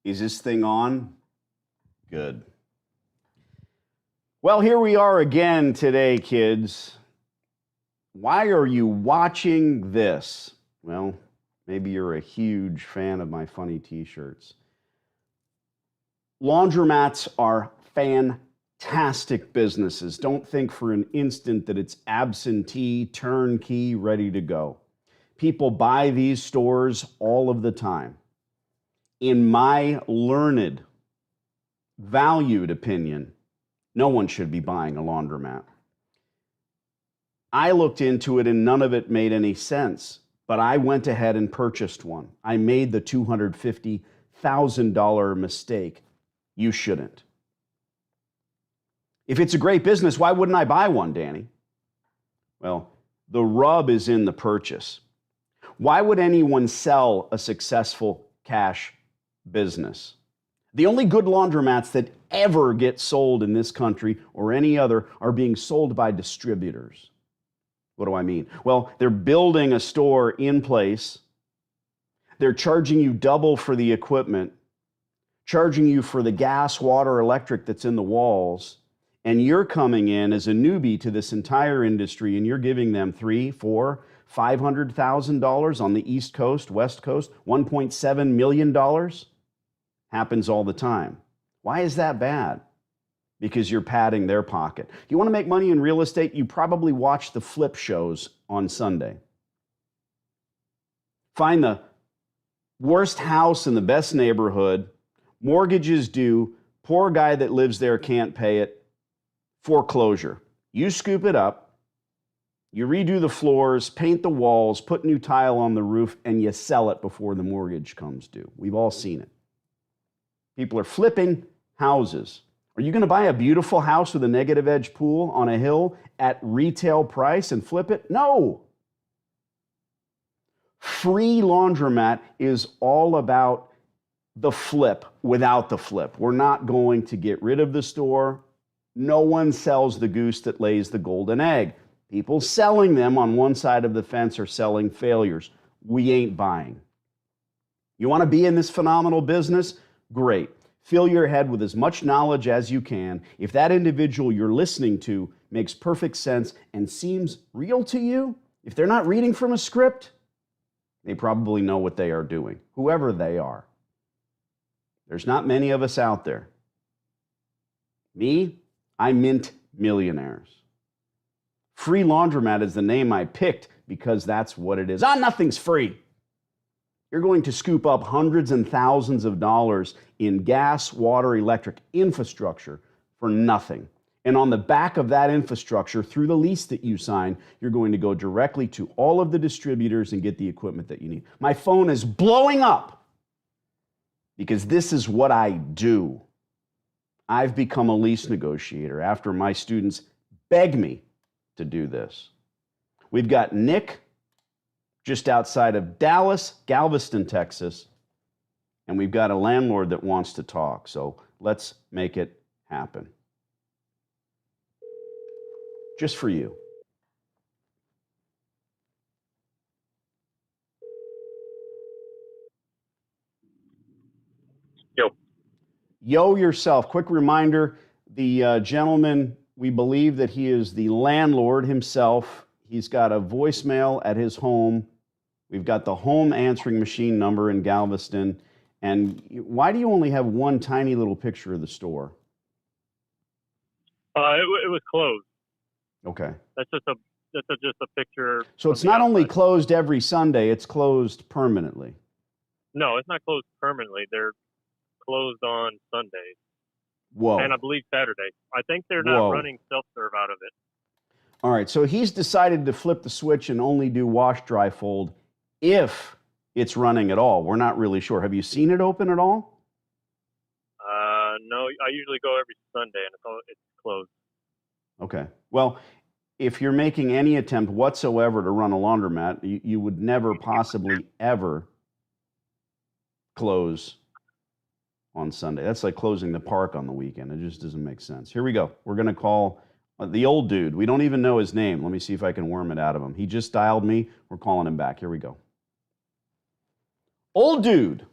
Is this thing on? Good. Well, here we are again today, kids. Why are you watching this? Well, maybe you're a huge fan of my funny t-shirts. Laundromats are fantastic businesses. Don't think for an instant that it's absentee, turnkey, ready to go. People buy these stores all of the time. In my learned, valued opinion, no one should be buying a laundromat. I looked into it and none of it made any sense, but I went ahead and purchased one. I made the $250,000 mistake. You shouldn't. If it's a great business, why wouldn't I buy one, Danny? Well, the rub is in the purchase. Why would anyone sell a successful cash business? The only good laundromats that ever get sold in this country or any other are being sold by distributors. What do I mean? Well, they're building a store in place. They're charging you double for the equipment, charging you for the gas, water, electric that's in the walls, and you're coming in as a newbie to this entire industry and you're giving them $300,000, $400,000, $500,000 on the East Coast, West Coast, $1.7 million. Happens all the time. Why is that bad? Because you're padding their pocket. You want to make money in real estate? You probably watch the flip shows on Sunday. Find the worst house in the best neighborhood, mortgages due, poor guy that lives there can't pay it, foreclosure. You scoop it up, you redo the floors, paint the walls, put new tile on the roof, and you sell it before the mortgage comes due. We've all seen it. People are flipping houses. Are you going to buy a beautiful house with a negative edge pool on a hill at retail price and flip it? No. Free laundromat is all about the flip without the flip. We're not going to get rid of the store. No one sells the goose that lays the golden egg. People selling them on one side of the fence are selling failures. We ain't buying. You want to be in this phenomenal business? Great. Fill your head with as much knowledge as you can. If that individual you're listening to makes perfect sense and seems real to you, if they're not reading from a script, they probably know what they are doing, whoever they are. There's not many of us out there. Me, I mint millionaires. Free laundromat is the name I picked because that's what it is. Nothing's free. You're going to scoop up hundreds and thousands of dollars in gas, water, electric infrastructure for nothing. And on the back of that infrastructure, through the lease that you sign, you're going to go directly to all of the distributors and get the equipment that you need. My phone is blowing up because this is what I do. I've become a lease negotiator after my students beg me to do this. We've got Nick just outside of Dallas, Galveston, Texas, and we've got a landlord that wants to talk. So let's make it happen. Just for you. Yo yourself. Quick reminder, the gentleman, we believe that he is the landlord himself. He's got a voicemail at his home. We've got the home answering machine number in Galveston. And why do you only have one tiny little picture of the store? It was closed. Okay. That's just a picture. So it's not only closed every Sunday, it's closed permanently. No, it's not closed permanently. They're closed on Sundays. Whoa. And I believe Saturday. I think they're not running self-serve out of it. All right, so he's decided to flip the switch and only do wash, dry, fold if it's running at all. We're not really sure. Have you seen it open at all? No, I usually go every Sunday and it's closed. Okay. Well, if you're making any attempt whatsoever to run a laundromat, you would never possibly ever close on Sunday. That's like closing the park on the weekend. It just doesn't make sense. Here we go. We're going to call the old dude. We don't even know his name. Let me see if I can worm it out of him. He just dialed me. We're calling him back. Here we go. Old dude.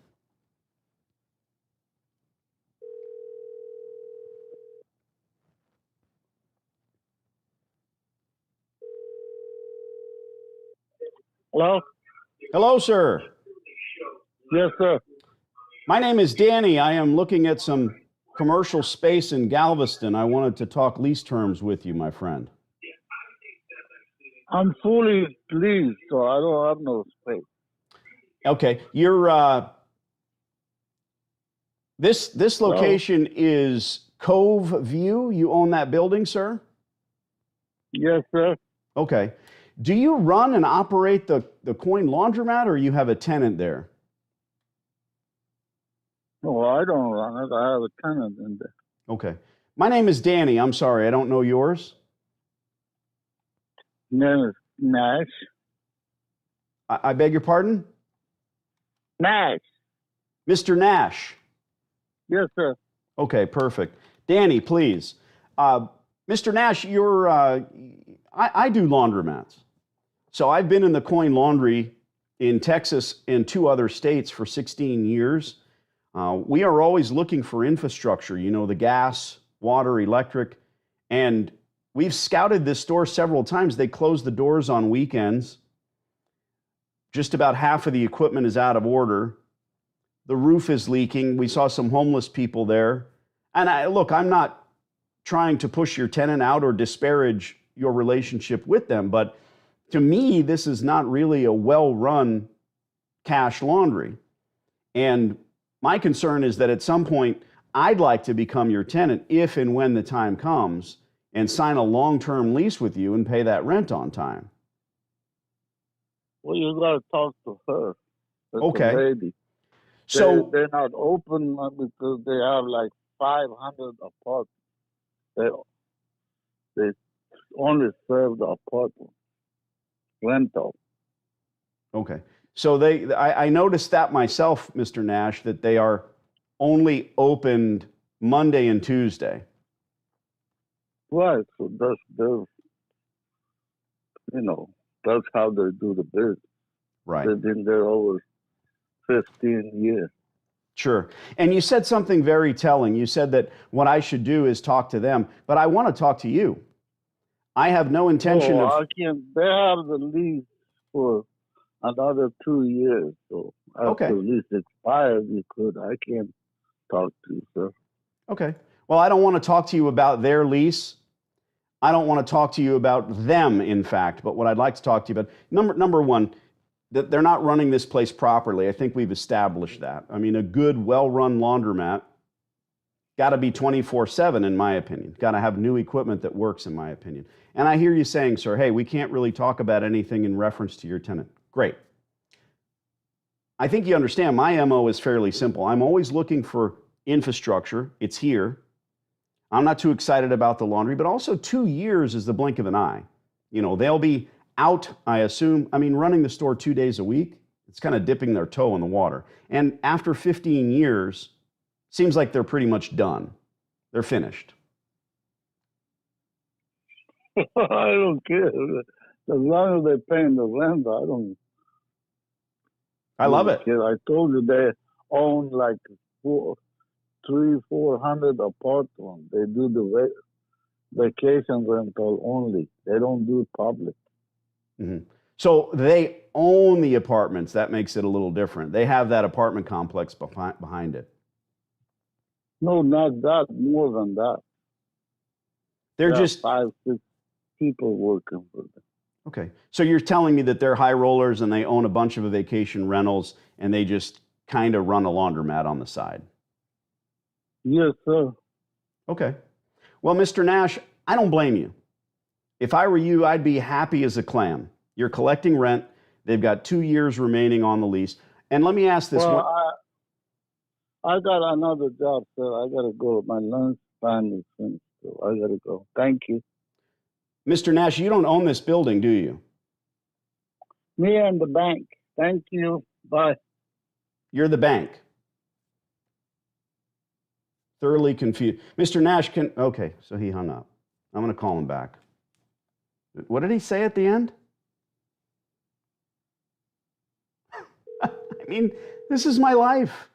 Hello? Hello, sir. Yes, sir. My name is Danny. I am looking at some commercial space in Galveston. I wanted to talk lease terms with you, my friend. I'm fully pleased, so I don't have no space. Okay, you're this location is Cove View. You own that building, sir? Yes, sir. Okay. Do you run and operate the Coin Laundromat, or you have a tenant there? No, I don't run it. I have a tenant in there. Okay. My name is Danny. I'm sorry, I don't know yours. Name is Nash. I beg your pardon? Nash. Mr. Nash. Yes, sir. Okay, perfect. Danny, please. Mr. Nash, I do laundromats. So I've been in the coin laundry in Texas and 2 other states for 16 years. We are always looking for infrastructure, the gas, water, electric, and we've scouted this store several times. They close the doors on weekends. Just about half of the equipment is out of order. The roof is leaking. We saw some homeless people there. And I'm not trying to push your tenant out or disparage your relationship with them, but to me, this is not really a well-run cash laundry. And my concern is that at some point, I'd like to become your tenant if and when the time comes and sign a long-term lease with you and pay that rent on time. Well, you got to talk to her. That's Okay. a lady. So they're not open because they have like 500 apartments. They only serve the apartment rental. okay. So I noticed that myself, Mr. Nash, that they are only opened Monday and Tuesday. Right. So that's how they do the business. Right. They've been there over 15 years. Sure. And you said something very telling. You said that what I should do is talk to them, but I want to talk to you. I have no intention of... I can't. They have the lease for another 2 years. So after the lease expires, I can't talk to you, sir. Okay. Well, I don't want to talk to you about their lease. I don't want to talk to you about them, in fact. But what I'd like to talk to you about, number one, that they're not running this place properly. I think we've established that. I mean, a good, well-run laundromat got to be 24/7, in my opinion. Got to have new equipment that works, in my opinion. And I hear you saying, sir, hey, we can't really talk about anything in reference to your tenant. Great. I think you understand my MO is fairly simple. I'm always looking for infrastructure. It's here. I'm not too excited about the laundry, but also 2 years is the blink of an eye. They'll be out, I assume. I mean, running the store 2 days a week, it's kind of dipping their toe in the water. And after 15 years, seems like they're pretty much done. They're finished. I don't care. As long as they're paying the rent, I love it. I told you they own like 400 apartments. They do the vacation rental only. They don't do public. Mm-hmm. So they own the apartments. That makes it a little different. They have that apartment complex behind it. No, not that. More than that. They're just 5, 6 people working for them. Okay. So you're telling me that they're high rollers and they own a bunch of vacation rentals and they just kind of run a laundromat on the side? Yes, sir. Okay. Well, Mr. Nash, I don't blame you. If I were you, I'd be happy as a clam. You're collecting rent. They've got 2 years remaining on the lease. And let me ask this one. I got another job, sir. I got to go. My lunch time is finished, so I got to go. Thank you. Mr. Nash, you don't own this building, do you? Me and the bank. Thank you. Bye. You're the bank. Thoroughly confused. Mr. Nash okay, so he hung up. I'm going to call him back. What did he say at the end? I mean, this is my life.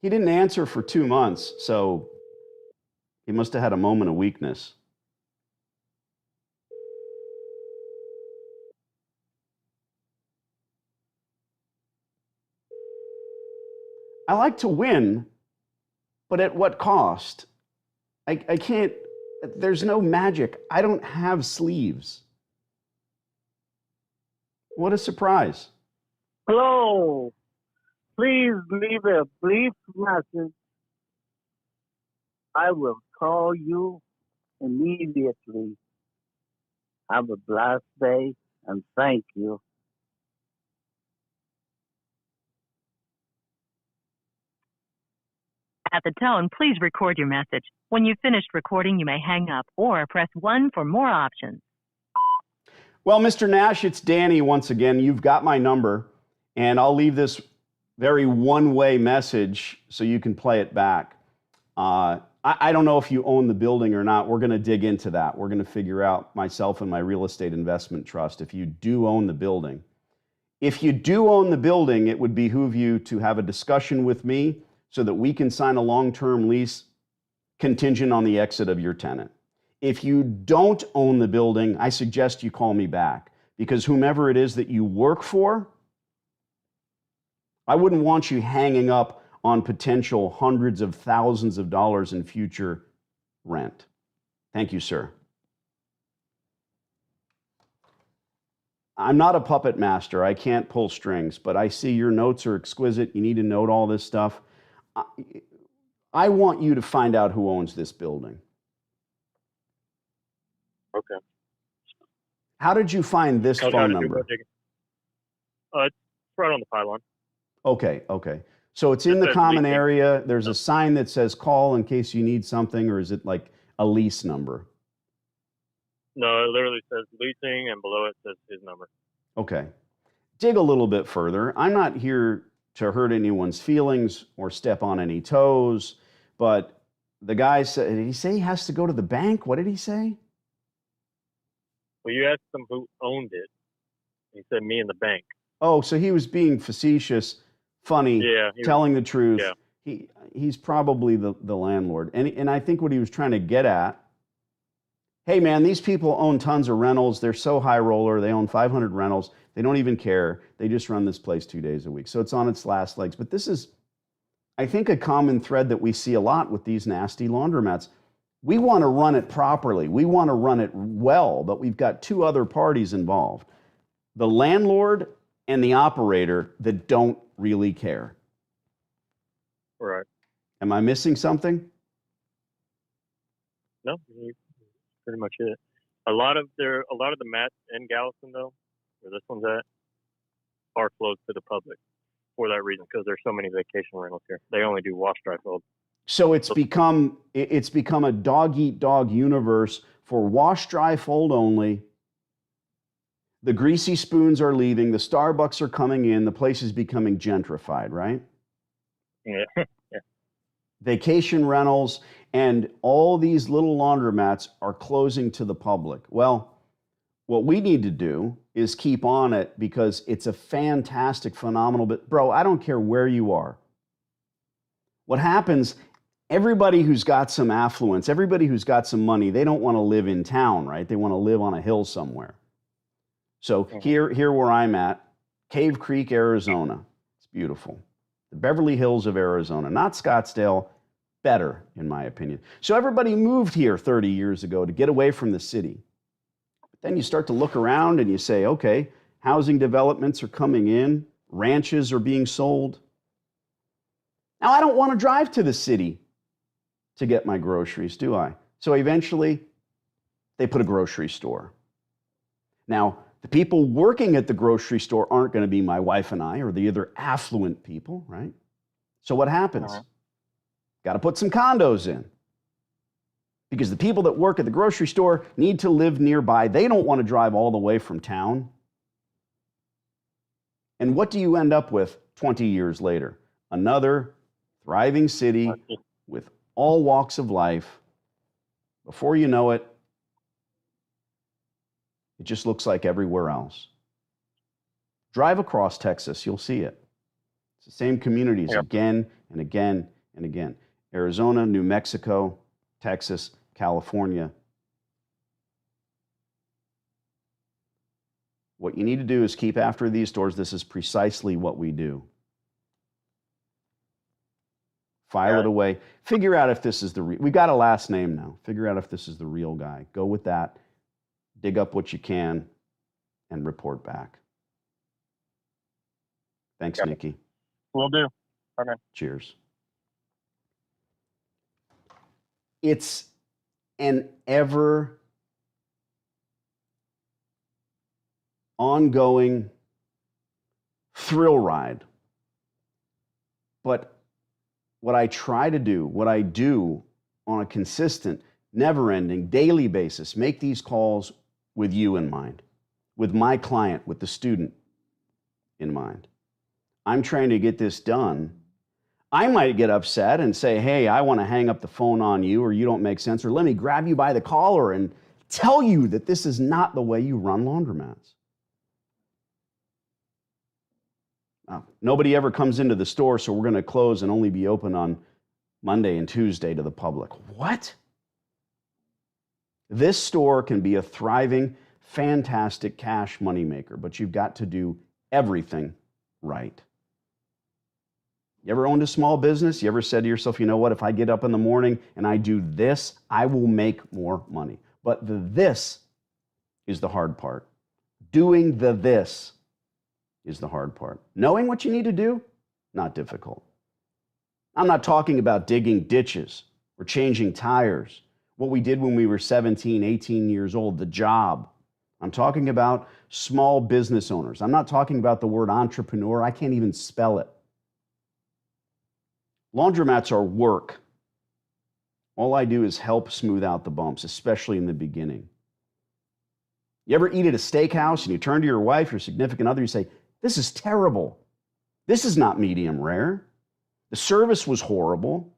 He didn't answer for 2 months, so he must have had a moment of weakness. I like to win, but at what cost? I can't, there's no magic. I don't have sleeves. What a surprise. Hello. Please leave a brief message. I will call you immediately. Have a blessed day and thank you. At the tone, please record your message. When you've finished recording, you may hang up or press 1 for more options. Well, Mr. Nash, it's Danny once again. You've got my number, and I'll leave this very one-way message so you can play it back. I don't know if you own the building or not. We're going to dig into that. We're going to figure out, myself and my real estate investment trust, if you do own the building. If you do own the building, it would behoove you to have a discussion with me so that we can sign a long-term lease contingent on the exit of your tenant. If you don't own the building, I suggest you call me back, because whomever it is that you work for, I wouldn't want you hanging up on potential hundreds of thousands of dollars in future rent. Thank you, sir. I'm not a puppet master. I can't pull strings, but I see your notes are exquisite. You need to note all this stuff. I want you to find out who owns this building. Okay. How did you find this phone number? It's right on the pylon. Okay. So it's in the common area. There's a sign that says call in case you need something, or is it like a lease number? No, it literally says leasing, and below it says his number. Okay. Dig a little bit further. I'm not here to hurt anyone's feelings or step on any toes, but the guy said, did he say he has to go to the bank? What did he say? Well, you asked him who owned it. He said me and the bank. Oh, so he was being facetious, funny, telling the truth. Yeah. He's probably the landlord. And I think what he was trying to get at, hey man, these people own tons of rentals. They're so high roller. They own 500 rentals. They don't even care. They just run this place 2 days a week. So it's on its last legs. But this is, I think, a common thread that we see a lot with these nasty laundromats. We want to run it properly. We want to run it well, but we've got two other parties involved. The landlord and the operator that don't really care. Right. Am I missing something? No, pretty much it. A lot of the mats in Galveston, though, where this one's at, are closed to the public for that reason, because there's so many vacation rentals here. They only do wash, dry, fold. So it's become a dog-eat-dog universe for wash, dry, fold only. The greasy spoons are leaving. The Starbucks are coming in. The place is becoming gentrified, right? Yeah. Yeah. Vacation rentals and all these little laundromats are closing to the public. Well, what we need to do is keep on it, because it's a fantastic, phenomenal, but bro, I don't care where you are. What happens, everybody who's got some affluence, everybody who's got some money, they don't want to live in town, right? They want to live on a hill somewhere. So here where I'm at, Cave Creek, Arizona. It's beautiful. The Beverly Hills of Arizona, not Scottsdale, better in my opinion. So everybody moved here 30 years ago to get away from the city. But then you start to look around and you say, okay, housing developments are coming in, ranches are being sold. Now I don't want to drive to the city to get my groceries, do I? So eventually they put a grocery store. Now, the people working at the grocery store aren't going to be my wife and I, or the other affluent people, right? So what happens? Got to put some condos in. Because the people that work at the grocery store need to live nearby. They don't want to drive all the way from town. And what do you end up with 20 years later? Another thriving city with all walks of life. Before you know it, it just looks like everywhere else. Drive across Texas, you'll see it. It's the same communities again and again and again. Arizona, New Mexico, Texas, California. What you need to do is keep after these stores. This is precisely what we do. File it away. Figure out if this is the we got a last name now. Figure out if this is the real guy. Go with that. Dig up what you can and report back. Thanks, Nikki. Will do. All right. Cheers. It's an ever ongoing thrill ride. But what I try to do, what I do on a consistent, never-ending, daily basis, make these calls with you in mind, with my client, with the student in mind. I'm trying to get this done. I might get upset and say, hey, I want to hang up the phone on you, or you don't make sense, or let me grab you by the collar and tell you that this is not the way you run laundromats. Nobody ever comes into the store, so we're going to close and only be open on Monday and Tuesday to the public. What? This store can be a thriving, fantastic cash moneymaker, but you've got to do everything right. You ever owned a small business? You ever said to yourself, you know what, if I get up in the morning and I do this, I will make more money. But the this is the hard part. Doing the this is the hard part. Knowing what you need to do, not difficult. I'm not talking about digging ditches or changing tires, what we did when we were 17, 18 years old, the job. I'm talking about small business owners. I'm not talking about the word entrepreneur. I can't even spell it. Laundromats are work. All I do is help smooth out the bumps, especially in the beginning. You ever eat at a steakhouse and you turn to your wife, your significant other, you say, this is terrible. This is not medium rare. The service was horrible.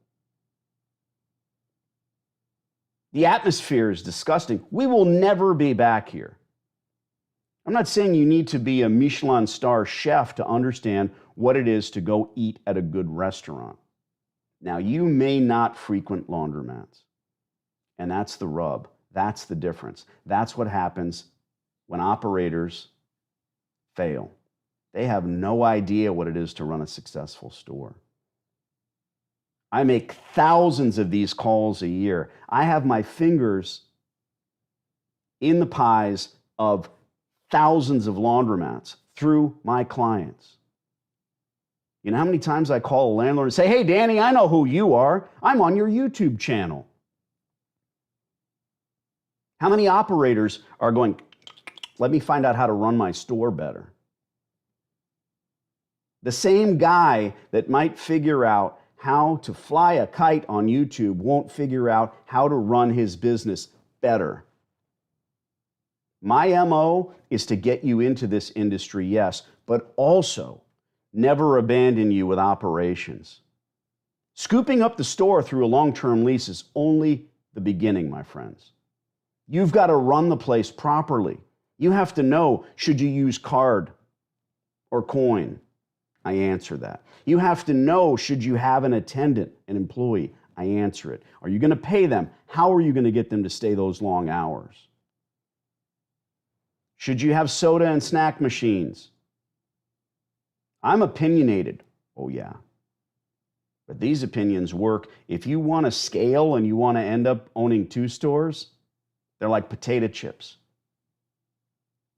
The atmosphere is disgusting. We will never be back here. I'm not saying you need to be a Michelin star chef to understand what it is to go eat at a good restaurant. Now, you may not frequent laundromats, and that's the rub. That's the difference. That's what happens when operators fail. They have no idea what it is to run a successful store. I make thousands of these calls a year. I have my fingers in the pies of thousands of laundromats through my clients. You know how many times I call a landlord and say, hey, Danny, I know who you are. I'm on your YouTube channel. How many operators are going, let me find out how to run my store better? The same guy that might figure out how to fly a kite on YouTube won't figure out how to run his business better. My MO is to get you into this industry, yes, but also never abandon you with operations. Scooping up the store through a long-term lease is only the beginning, my friends. You've got to run the place properly. You have to know, should you use card or coin? I answer that. You have to know, should you have an attendant, an employee? I answer it. Are you going to pay them? How are you going to get them to stay those long hours? Should you have soda and snack machines? I'm opinionated. Oh, yeah. But these opinions work. If you want to scale and you want to end up owning 2 stores, they're like potato chips.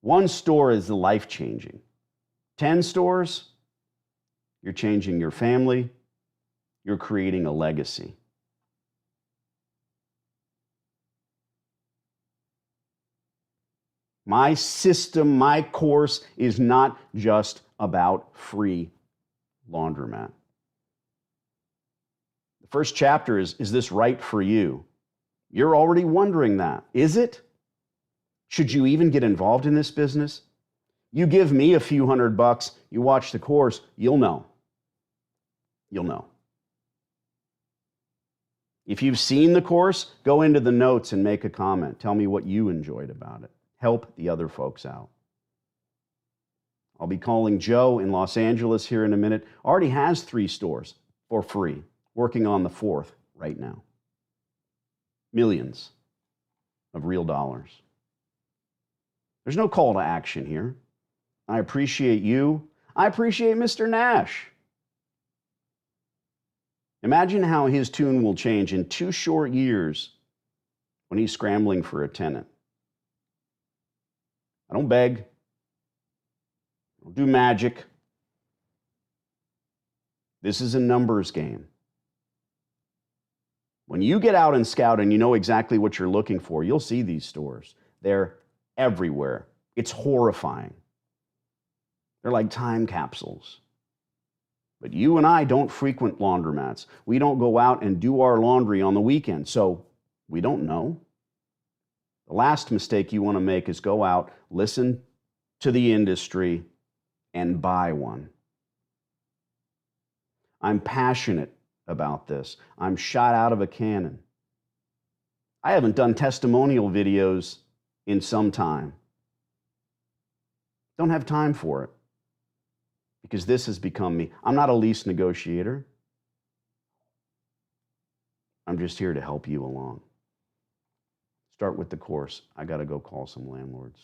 1 store is life-changing. 10 stores, you're changing your family. You're creating a legacy. My system, my course is not just about free laundromat. The first chapter is this right for you? You're already wondering that. Is it? Should you even get involved in this business? You give me a few $100, you watch the course, you'll know. You'll know. If you've seen the course, go into the notes and make a comment. Tell me what you enjoyed about it. Help the other folks out. I'll be calling Joe in Los Angeles here in a minute. Already has 3 stores for free, working on the 4th right now. Millions of real dollars. There's no call to action here. I appreciate you. I appreciate Mr. Nash. Imagine how his tune will change in 2 short years when he's scrambling for a tenant. I don't beg. I don't do magic. This is a numbers game. When you get out and scout and you know exactly what you're looking for, you'll see these stores. They're everywhere. It's horrifying. They're like time capsules. But you and I don't frequent laundromats. We don't go out and do our laundry on the weekend, so we don't know. The last mistake you want to make is go out, listen to the industry, and buy one. I'm passionate about this. I'm shot out of a cannon. I haven't done testimonial videos in some time. Don't have time for it because this has become me. I'm not a lease negotiator. I'm just here to help you along. Start with the course. I got to go call some landlords.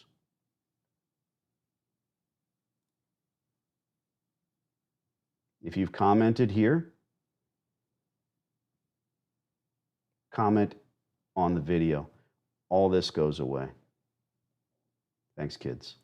If you've commented here, comment on the video. All this goes away. Thanks, kids.